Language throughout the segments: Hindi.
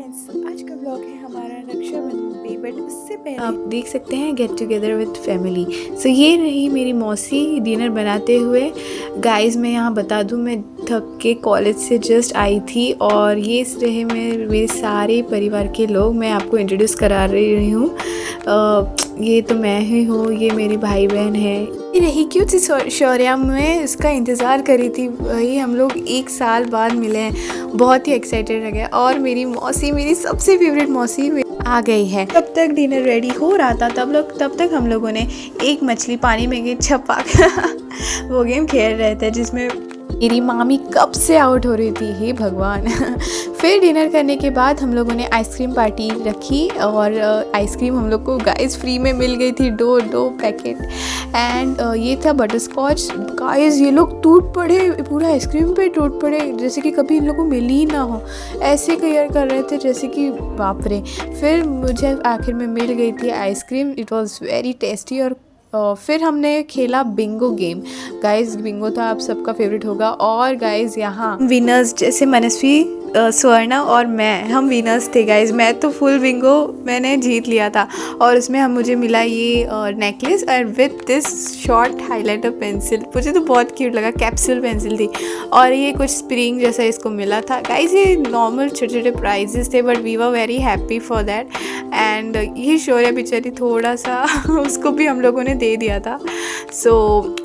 फ्रेंड्स, आज का ब्लॉग है हमारा रक्षाबंधन पे, बट उससे पहले आप देख सकते हैं गेट टुगेदर विद फैमिली। सो ये रही मेरी मौसी डिनर बनाते हुए। गाइस मैं यहाँ बता दूँ, मैं थक के कॉलेज से जस्ट आई थी और ये रहे मेरे सारे परिवार के लोग। मैं आपको इंट्रोड्यूस करा रही हूँ। ये तो मैं ही हूँ, ये मेरी भाई बहन है। ये रही क्यों थी शौर्या, मैं इसका इंतज़ार करी थी। वही हम लोग 1 साल बाद मिले हैं, बहुत ही एक्साइटेड रह गए। और मेरी मौसी, मेरी सबसे फेवरेट मौसी आ गई है। तब तक डिनर रेडी हो रहा था, तब तक हम लोगों ने एक मछली पानी में गई छपाक वो गेम खेल रहे थे जिसमें मेरी मामी कब से आउट हो रही थी, हे भगवान। फिर डिनर करने के बाद हम लोगों ने आइसक्रीम पार्टी रखी और आइसक्रीम हम लोग को गाइस फ्री में मिल गई थी, दो पैकेट। एंड ये था बटर स्कॉच। गाइस ये लोग टूट पड़े, पूरा आइसक्रीम पे टूट पड़े, जैसे कि कभी इन लोगों को मिली ही ना हो। ऐसे केयर कर रहे थे जैसे कि बाप रे। फिर मुझे आखिर में मिल गई थी ice cream. It was very tasty. और फिर हमने खेला बिंगो गेम। गाइस बिंगो तो आप सबका फेवरेट होगा। और गाइस यहाँ विनर्स जैसे मनस्वी, स्वर्णा और मैं, हम विनर्स थे गाइस। मैं तो फुल बिंगो मैंने जीत लिया था और उसमें मुझे मिला ये नेकलेस और with this short highlighter pencil. मुझे तो बहुत क्यूट लगा, कैप्सूल पेंसिल थी और ये कुछ स्प्रिंग जैसा इसको मिला था। गाइस ये नॉर्मल छोटे छोटे प्राइजेस थे, but we were very happy for that. And ये शौर्या बेचारी थोड़ा सा उसको भी हम लोगों ने दे दिया था। सो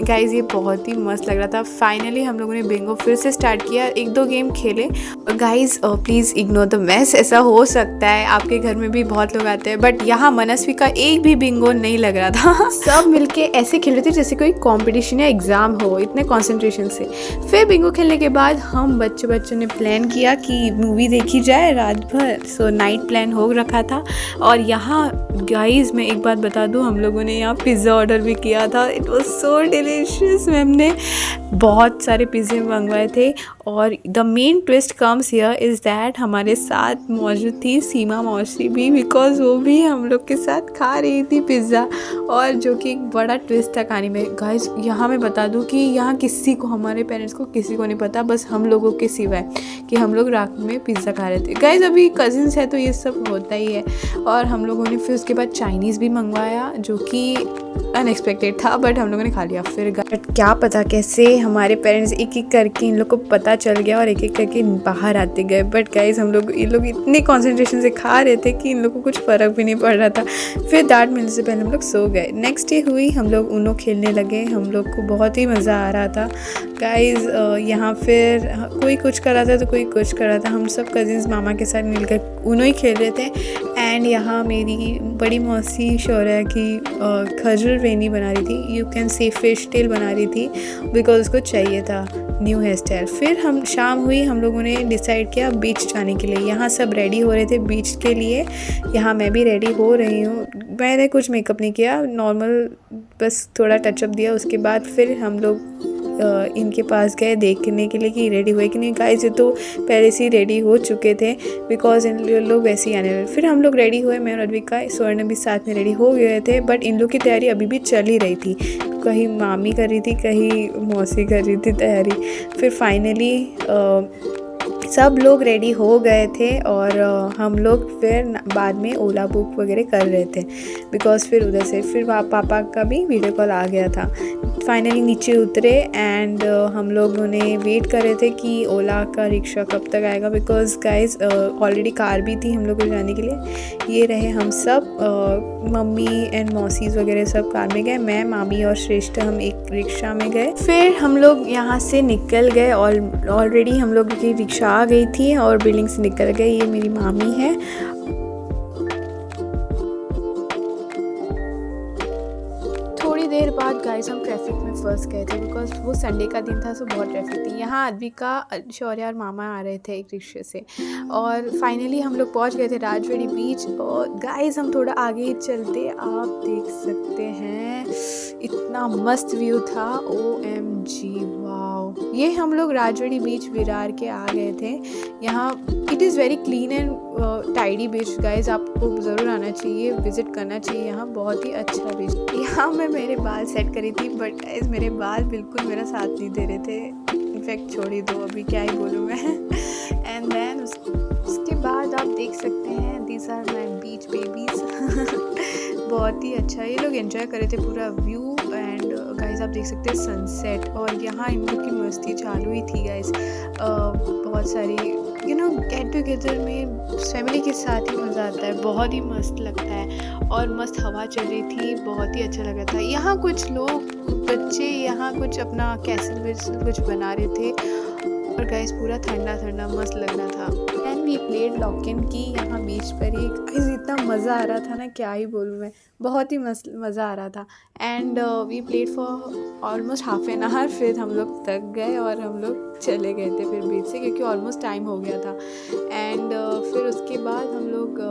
गाइस ये बहुत ही मस्त लग रहा था। फाइनली हम लोगों ने बिंगो फिर से स्टार्ट किया, 1-2 गेम खेले। Guys please ignore the mess. ऐसा हो सकता है आपके घर में भी बहुत लोग आते हैं, बट यहाँ मनस्वी का एक भी बिंगो नहीं लग रहा था। सब मिलके ऐसे खेल रहे थे जैसे कोई कंपटीशन या एग्ज़ाम हो, इतने कंसंट्रेशन से। फिर बिंगो खेलने के बाद हम बच्चों ने प्लान किया कि मूवी देखी जाए रात भर। सो नाइट प्लान हो रखा था। और यहाँ गाइस मैं एक बात बता दूँ, हम लोगों ने यहाँ पिज़्ज़ा ऑर्डर भी किया था। It was so delicious. Ma'am ने बहुत सारे पिज़्ज़े मंगवाए थे। और the main twist comes here is that हमारे साथ मौजूद थी सीमा मौसी भी, बिकॉज वो भी हम लोग के साथ खा रही थी पिज़्ज़ा। और जो कि एक बड़ा ट्विस्ट था कहानी में। गाइस यहाँ मैं बता दूँ कि यहाँ किसी को, हमारे पेरेंट्स को किसी को नहीं पता, बस हम लोगों के सिवाय, कि हम लोग रात में पिज़्ज़ा खा रहे थे। गाइस अभी कजिन्स है तो ये सब होता ही है। और हम लोगों ने फिर उसके बाद चाइनीज़ भी मंगवाया, जो कि अनएक्सपेक्टेड था, बट हम लोगों ने खा लिया। फिर बट क्या पता कैसे हमारे पेरेंट्स एक एक करके इन लोग को पता चल गया और एक एक करके बाहर आते गए। बट गाइस इन लोग इतने कंसंट्रेशन से खा रहे थे कि इन लोगों को कुछ फ़र्क भी नहीं पड़ रहा था। फिर डांट मिलने से पहले हम लोग सो गए। नेक्स्ट डे हुई, हम लोग ऊनो खेलने लगे। हम लोग को बहुत ही मज़ा आ रहा था गाइस। यहाँ फिर कोई कुछ कर रहा था तो कोई कुछ कर रहा था। हम सब कजिन्स मामा के साथ मिलकर ऊनो ही खेल रहे थे। एंड यहाँ मेरी बड़ी मौसी शौर्या की खजूर वेनी बना रही थी, you can say fish tail बना रही थी, बिकॉज उसको चाहिए था न्यू हेयर स्टाइल। फिर हम शाम हुई, हम लोगों ने डिसाइड किया बीच जाने के लिए। यहाँ सब रेडी हो रहे थे बीच के लिए। यहाँ मैं भी रेडी हो रही हूँ। मैंने कुछ मेकअप नहीं किया, नॉर्मल बस थोड़ा टचअप दिया। उसके बाद फिर हम लोग इनके पास गए देखने के लिए कि रेडी हुए कि नहीं। गाइस ये तो पहले से ही रेडी हो चुके थे, बिकॉज इन लोग वैसे ही आने वाले। फिर हम लोग रेडी हुए, मैं और अद्विका, स्वर्ण भी साथ में रेडी हो गए थे। बट इन लोग की तैयारी अभी भी चल ही रही थी, कहीं मामी कर रही थी, कहीं मौसी कर रही थी तैयारी। फिर फाइनली सब लोग रेडी हो गए थे और हम लोग फिर बाद में ओला बुक वगैरह कर रहे थे, बिकॉज़ फिर उधर से फिर पापा का भी वीडियो कॉल आ गया था। फाइनली नीचे उतरे एंड हम लोगों ने वेट कर रहे थे कि ओला का रिक्शा कब तक आएगा, बिकॉज़ गाइस ऑलरेडी कार भी थी हम लोग को जाने के लिए। ये रहे हम सब, मम्मी एंड मौसीज वगैरह सब कार में गए, मैं, मामी और श्रेष्ठ हम एक रिक्शा में गए। फिर हम लोग यहाँ से निकल गए और ऑलरेडी हम लोग की रिक्शा आ गई थी और बिल्डिंग से निकल गए। ये मेरी मामी है। थोड़ी देर बाद गाइस हम ट्रैफिक में फंस गए थे, बिकॉज वो संडे का दिन था, सो बहुत ट्रैफिक थी। यहाँ अद्विका, शौर्या और मामा आ रहे थे एक रिक्शे से। और फाइनली हम लोग पहुँच गए थे राजवाड़ी बीच। और गाइस हम थोड़ा आगे ही चलते, आप देख सकते हैं इतना मस्त व्यू था, OMG वाओ। ये हम लोग राजवाड़ी बीच विरार के आ गए थे। यहाँ it is very clean and tidy beach guys, आपको ज़रूर आना चाहिए, विज़िट करना चाहिए। यहाँ बहुत ही अच्छा बीच। यहाँ मैं मेरे बाल सेट करी थी, बट गाइस मेरे बाल बिल्कुल मेरा साथ नहीं दे रहे थे। इनफैक्ट छोड़ ही दो, अभी क्या ही बोलूँ मैं। एंड देन उसके बाद आप देख सकते बहुत ही अच्छा, ये लोग एंजॉय कर रहे थे पूरा व्यू। एंड गाइस आप देख सकते हैं सनसेट, और यहाँ इन लोग की मस्ती चालू ही थी गाइस। बहुत सारी गेट टुगेदर में फैमिली के साथ ही मज़ा आता है, बहुत ही मस्त लगता है। और मस्त हवा चल रही थी, बहुत ही अच्छा लगा था। यहाँ कुछ लोग बच्चे यहाँ कुछ अपना कैसल वैसल कुछ बना रहे थे, और गाइस पूरा ठंडा ठंडा मस्त लग रहा था। एंड वी प्लेड लॉक-इन की यहाँ बीच पर ही। गाइस इतना मज़ा आ रहा था ना, क्या ही बोलूँ मैं, बहुत ही मस्त मज़ा आ रहा था। And we played for almost half an hour, फिर हम लोग थक गए और हम लोग चले गए थे फिर बीच से, क्योंकि ऑलमोस्ट टाइम हो गया था। एंड फिर उसके बाद हम लोग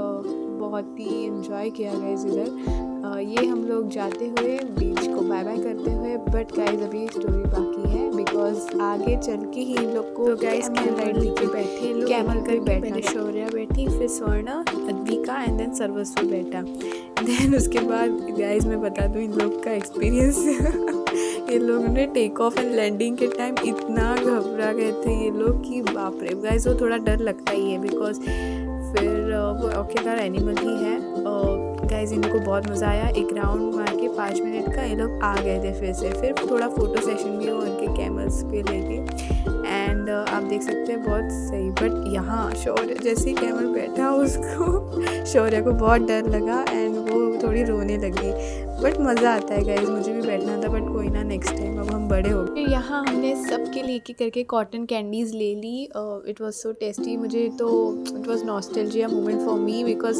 बहुत ही इन्जॉय किया गाइस इधर। ये हम लोग जाते हुए बीच को बाय बाय करते हुए, बट गाइस अभी स्टोरी बाकी है, बिकॉज आगे चल के ही इन लोग को गाइस कैमल राइड लेके बैठे, कैमल कर बैठा, शौर्या बैठी, फिर स्वर्णा, अद्विका एंड देन सर्वस्व बैठा। देन उसके बाद गाइस मैं बता दूँ इन लोग का एक्सपीरियंस ये लोग ने टेक ऑफ एंड लैंडिंग के टाइम इतना घबरा गए थे ये लोग कि बाप रे। गाइस वो थोड़ा डर लगता ही है, बिकॉज फिर वो आखिरकार एनिमल ही है। गाइस इनको बहुत मज़ा आया। एक राउंड मार के 5 मिनट का ये लोग आ गए थे फिर से। फिर थोड़ा फ़ोटो सेशन भी हुआ उनके कैमल्स पे लेके। एंड आप देख सकते हैं बहुत सही। बट यहाँ शौर्य जैसे ही कैमल बैठा उसको शौर्य को बहुत डर लगा एंड वो थोड़ी रोने लगी। बट मज़ा आता है गाइस, मुझे भी बैठना था, बट कोई ना, नेक्स्ट टाइम, अब हम बड़े हो गए। यहाँ हमने सबके लेके करके कॉटन कैंडीज़ ले ली। It was so tasty. मुझे तो it was nostalgia moment for me, because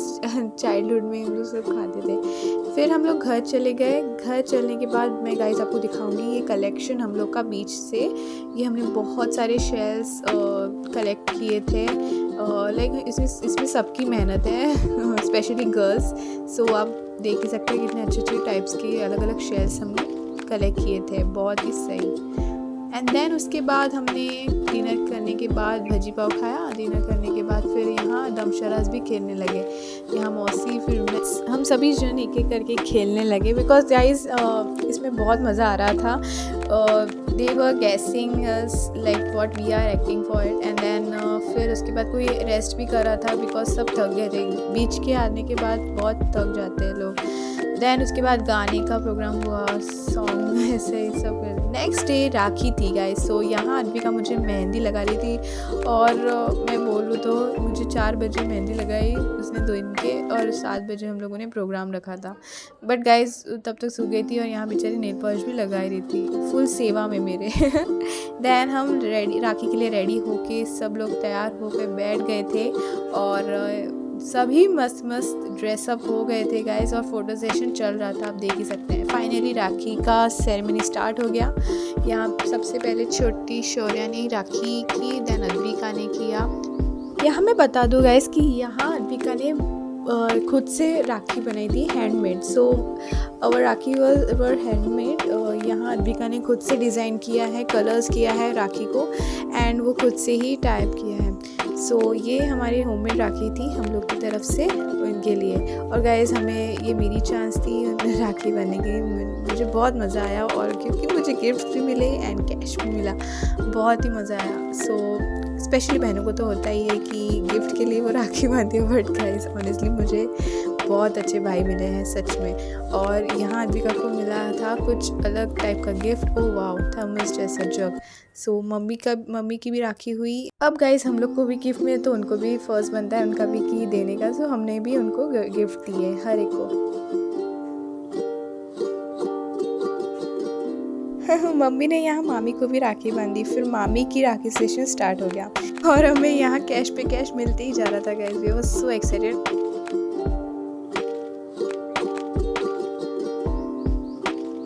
childhood में हम लोग सब खाते थे। फिर हम लोग घर चले गए। घर चलने के बाद मैं गाइस आपको दिखाऊंगी ये कलेक्शन हम लोग का बीच से। ये हमने बहुत सारे शेल्स कलेक्ट किए थे। लाइक इसमें सबकी मेहनत है, स्पेशली गर्ल्स। सो आप देख ही सकते हैं कितने अच्छे अच्छे टाइप्स के अलग अलग शेल्स हमने कलेक्ट किए थे, बहुत ही सही। एंड देन उसके बाद हमने डिनर करने के बाद भजी पाव खाया। डिनर करने के बाद फिर यहाँ दमशराज भी खेलने लगे। यहाँ मौसी, फिर हम सभी जन एक एक करके खेलने लगे, बिकॉज गाइस इसमें बहुत मज़ा आ रहा था। They were guessing like what we are acting for it. And then फिर उसके बाद कोई रेस्ट भी कर रहा था, बिकॉज सब थक गए थे। बीच के आने के बाद बहुत थक जाते हैं लोग। देन उसके बाद गाने का प्रोग्राम हुआ, सॉन्ग ऐसे ही सब। नेक्स्ट डे राखी थी गाइस। सो यहाँ अद्विका मुझे मेहंदी लगा रही थी, और मैं बोलूँ तो मुझे 4 बजे मेहंदी लगाई उसने 2 दिन के, और 7 बजे हम लोगों ने प्रोग्राम रखा था। बट गाइस तब तक सो गई थी, और यहाँ बेचारी नेल पॉलिश भी लगाई रही थी, फुल सेवा में मेरे। देन हम राखी के लिए रेडी होके सब लोग तैयार होकर बैठ गए थे, और सभी मस्त मस्त ड्रेसअप हो गए थे गाइस, और फोटो सेशन चल रहा था, आप देख ही सकते हैं। फाइनली राखी का सेरेमनी स्टार्ट हो गया। यहाँ सबसे पहले छोटी शौर्या ने राखी की, देन अद्विका ने किया। यहाँ मैं बता दूँ गाइस कि यहाँ अद्विका ने खुद से राखी बनाई थी, हैंडमेड। सो अवर राखी वर हैंडमेड। यहाँ अद्विका ने खुद से डिज़ाइन किया है, कलर्स किया है राखी को, एंड वो खुद से ही टाइप किया है। सो ये हमारी होममेड राखी थी हम लोग की तरफ से उनके लिए। और गाइस हमें ये मेरी चांस थी राखी बनने की। मुझे बहुत मज़ा आया, और क्योंकि मुझे गिफ्ट भी मिले एंड कैश भी मिला, बहुत ही मज़ा आया। सो स्पेशली बहनों को तो होता ही है कि गिफ्ट के लिए वो राखी बांधती है, बट गाइस ऑनेस्टली मुझे बहुत अच्छे भाई मिले हैं सच में। और यहाँ अद्विका को मिला था कुछ अलग टाइप का गिफ्ट। ओ वाओ, थर्मस जैसा जग। सो मम्मी की भी राखी हुई। अब गाइस हम लोग को भी गिफ्ट मिले, तो उनको भी फ़र्ज़ बनता है उनका भी की देने का। सो हमने भी उनको गिफ्ट दिए हर एक को। मम्मी ने यहाँ मामी को भी राखी बांधी, फिर मामी की राखी सेशन स्टार्ट हो गया, और हमें यहाँ कैश पे कैश मिलते ही जा रहा था guys. We was so excited.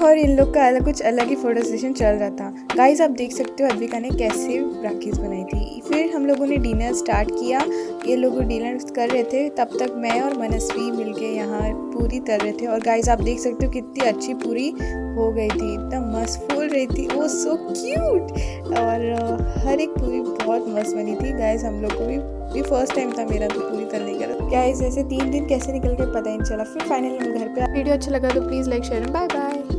और इन लोग का कुछ अलग ही फोटो सेशन चल रहा था गाइस। आप देख सकते हो अद्विका ने कैसे राखीज़ बनाई थी। फिर हम लोगों ने डिनर स्टार्ट किया। ये लोग डिनर कर रहे थे, तब तक मैं और मनस्वी मिलके यहाँ पूरी तल रहे थे। और गाइस आप देख सकते हो कितनी अच्छी पूरी हो गई थी, एकदम मस्त फूल रही थी। वो सो क्यूट। और हर एक पूरी बहुत मस्त बनी थी गाइस। हम लोग को भी फर्स्ट टाइम था मेरा तो पूरी तलने का। गाइस ऐसे 3 दिन कैसे निकल गए पता ही नहीं चला। फिर फाइनली हम घर पे। वीडियो अच्छा लगा तो please like share and bye bye.